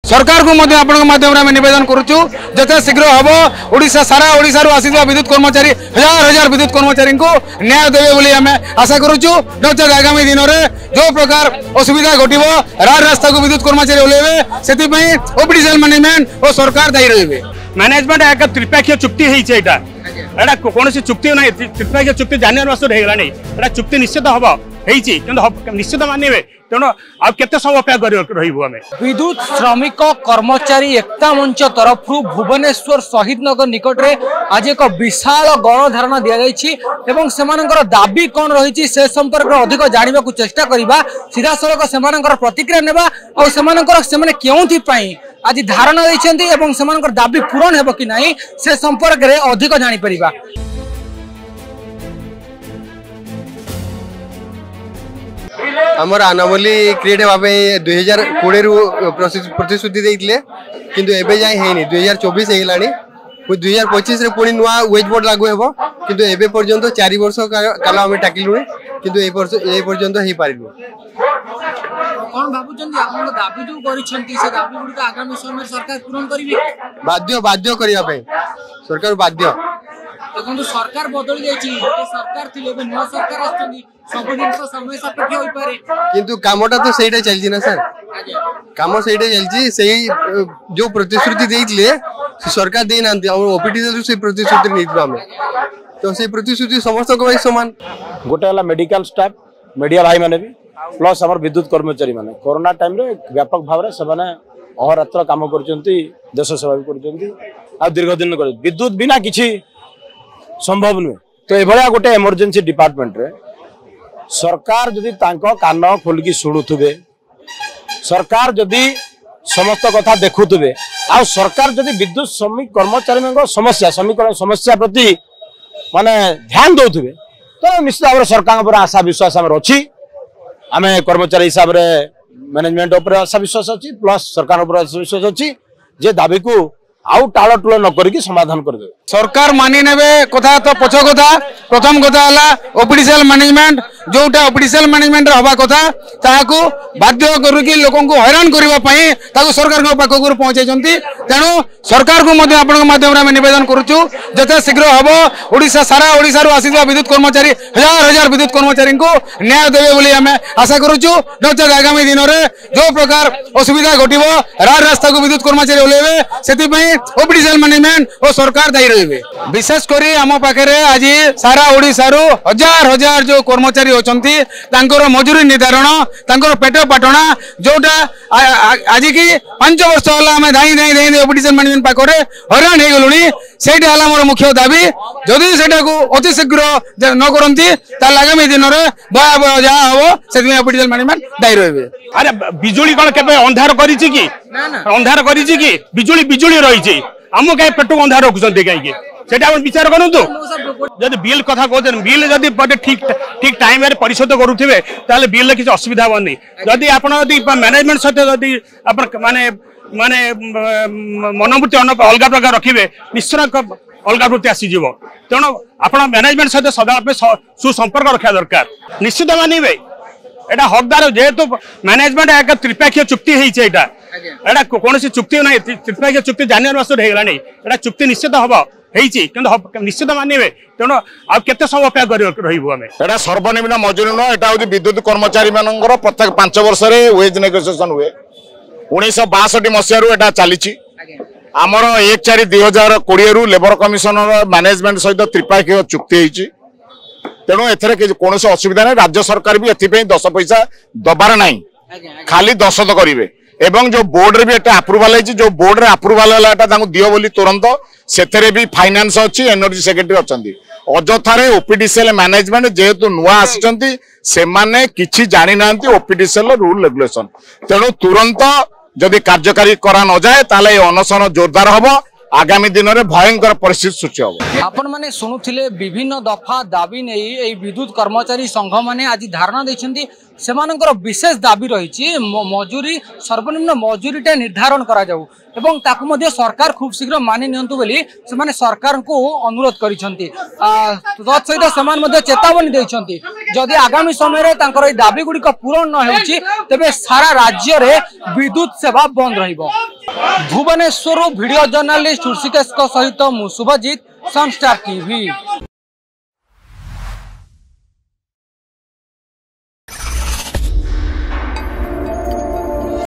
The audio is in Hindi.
सरकार को माध्यम नवेदन करुचु जते शीघ्र हम ओडिशा सारा ओडिशा आसी विद्युत कर्मचारी हजार हजार विद्युत कर्मचारी को न्याय देवे बोली आम आशा करुचु। नचेत आगामी दिन में जो प्रकार असुविधा घटव रास्ता को विद्युत कर्मचारी ओल्लेबे से ओपीडीसीएल मैनेजमेंट और सरकार दायी रही। मैनेजमेंट एक त्रिपाक्षीय चुक्ति है कौन चुक्ति ना त्रिपाक्षीय चुक्ति जनवरी मास होगा चुक्ति निश्चित हम निश्चित मानवे तेणु आते समय अपेक्षा कर विद्युत श्रमिक कर्मचारी एकता मंच तरफ भुवनेश्वर शहीद नगर निकट में आज एक विशाल गणधारणा दि जाइए से दाबी कौन रही से संपर्क में अधिक जानने को चेष्टा करवा सीधा सड़क से प्रतिक्रिया नेबा और से क्यों आज धारणा देते दाबी पूरण हो कि नहीं से संपर्क में अधिक जापर। आमर अनावली क्रिएट होगा 2020 प्रतिश्रुति देते किंतु एबे जाए है 2024 है 2025 रे पुणी नुआ वेज बोर्ड लागू हेबो किंतु एबे पर्यंत 4 वर्ष काल आम टाकिलु किंतु ए पर्यंत हो पारिलु। कौन भाबुचंदी आपन दाबी जो करिसंती से दाबी गुडी तो आगामी समय सरकार पूर्ण करिवे बाध्य करिया पे सरकार बाध्य देखो सरकार बदल जाइछि सरकार थिले बे नुआ सरकार आछंदी सब दिन तो समय सापेक्ष होई पारे किंतु कामटा तो सेटा चलछि ना सर काम सेटा चलछि सेही जो प्रतिश्रुति देइले सरकार दे नांती हम ओपीडीसीएल से प्रतिश्रुति नेइबा हम तो से प्रतिश्रुति समस्त को समान गोटे वाला मेडिकल स्टाफ मीडिया भाई माने भी प्लस हमर विद्युत कर्मचारी माने कोरोना टाइम रे व्यापक भाव रे सबने अहरात्र काम करचंती देश सेवा भी करचंती आ दीर्घ दिन कर विद्युत बिना किछि संभव नुहे तो एभलिया गोटे इमरजेंसी डिपार्टमेंट रे सरकार जदि तांको कान खोलिकी शुणुवे सरकार जदि समस्त कथा देखुवे आ सरकार जदि विद्युत श्रमिक कर्मचारी समस्या श्रमिक समस्या प्रति माने ध्यान दौथे तो निश्चित भाव सरकार पर आशा विश्वास अच्छी आम कर्मचारी हिसाब से मैनेजमेंट उपर आशा विश्वास अच्छी प्लस सरकार उपर आशा विश्वास अच्छी जे दाबी को आउ टाल टुल न करके समाधान कर दे सरकार मानि नेबे कथा तो पछ कथा प्रथम कथा हला ओपीडीसीएल मैनेजमेंट जोटा ओपीडीसीएल मैनेजमेंट हवा कथा ताहाकू बाध्य करके लोगों को हैरान करबा पई ताकू सरकार को पाखो को पहुंचाइछंती तेणु सरकार को मध्ये आपन माध्यम रे निवेदन करूछु जते शीघ्र हबो ओडिशा सारा ओडिशा रु आसी विद्युत कर्मचारी हजार हजार विद्युत कर्मचारी को न्याय देवे बोली आमे आशा करूछु। नचेत आगामी दिन में जो प्रकार असुविधा घटव रास्ता को विद्युत कर्मचारी ओल्लेबे से ओपीडीसीएल मैनेजमेंट और सरकार दायी रही। विशेषकर आम पाखे आज सारा ओडिशा रु हजार हजार जो कर्मचारी अछंती तांकर मजूरी निर्धारण तांकर पेट पाटणा जोटा आज की 5 वर्ष होला आम धाई धाई धाई ओपीडीसीएल मैनेजमेंट पाखरे हैरान हो गलुनी सेटा हला मोर मुख्य दाबी जदि सेटा को अति शीघ्र न करंती ता आगामी दिन में भयावह जहाँ हम से ओपीडीसीएल मैनेजमेंट दायी रही। अरे बिजुली कौन के अंधार करिछि कि अंधार करिछि कि बिजुली बिजुली रही आम कहीं पेट को अंधार रखुଛନ୍ତି कहीं विचार करूँ जब बिल कथा कहते बिल जब ठीक ठीक टाइम परिशोध करुवे ताले बिल किसी असुविधा हेनी जदि आप मैनेजमेंट सहित माने माने मनोवृत्ति अलग प्रकार रखिए निश्चय अलग वृत्ति आसीज तेणु आप मैनेजमेंट सहित सदा सुसंपर्क रखा दरकार निश्चित मानवे एटा हकदार जेहेतु मैनेजमेंट एक त्रिपाक्षीय चुक्ति है कौन चुक्ति ना त्रिपाक्षीय चुक्ति जनवरी मास होगा चुक्ति निश्चित हम निश्चित मानवे तेणु आते समय अपेक्षा कर सर्वनिम्न मजूरी नुह एटा हूँ विद्युत कर्मचारी मान प्रत्येक 5 वर्ष वेज नेगोसिएशन हुए 1962 मसीह चली आमर 1/4/2020 लेबर कमिशनर मैनेजमेंट सहित त्रिपाक्षीय चुक्ति होती तेणु एथरे कौन असुविधा नहीं राज्य सरकार भी एथि 10 पैसा दबार ना खाली दशत करेंगे एवं जो बोर्ड रे भी एटा अप्रूवल है जो बोर्ड रे अप्रूवल है दियो बोली तुरंत से भी फाइनेंस अच्छी एनर्जी सेक्रेटरी अच्छी अजथारे ओपीडीसीएल मैनेजमेंट जेहेतु नुआ आसी से माने किछि जानी नांती ओपीडीसीएल रूल रेगुलेशन तेणु तुरंत जदि कार्यकारी करा न जाए ताले अनशन जोरदार हम आगामी दिन में भयंकर परिस्थिति सृष्टि हम। आपण माने सुनुथिले विभिन्न दफा दाबी नहीं विद्युत कर्मचारी संघ माने आज धारणा देछंती सेमानकर विशेष दाबी रही मजूरी सर्वनिम्न मजूरीटा निर्धारण करा जाऊ एवं ताकु मध्ये सरकार खूब शीघ्र मानि नियंतु बोली सेमाने सरकार को अनुरोध करिसंती तत्सहित सेमान मध्ये चेतावनी देइसंती जदि आगामी समय तांकर दाबी गुड़िक पूरण न होउछि तेबे सारा राज्य रे विद्युत सेवा बंद रहिबो। भुवनेश्वर वीडियो जर्नलिस्ट ऋषिकेश सहित मु शुभजीत, सनस्टार टीवी।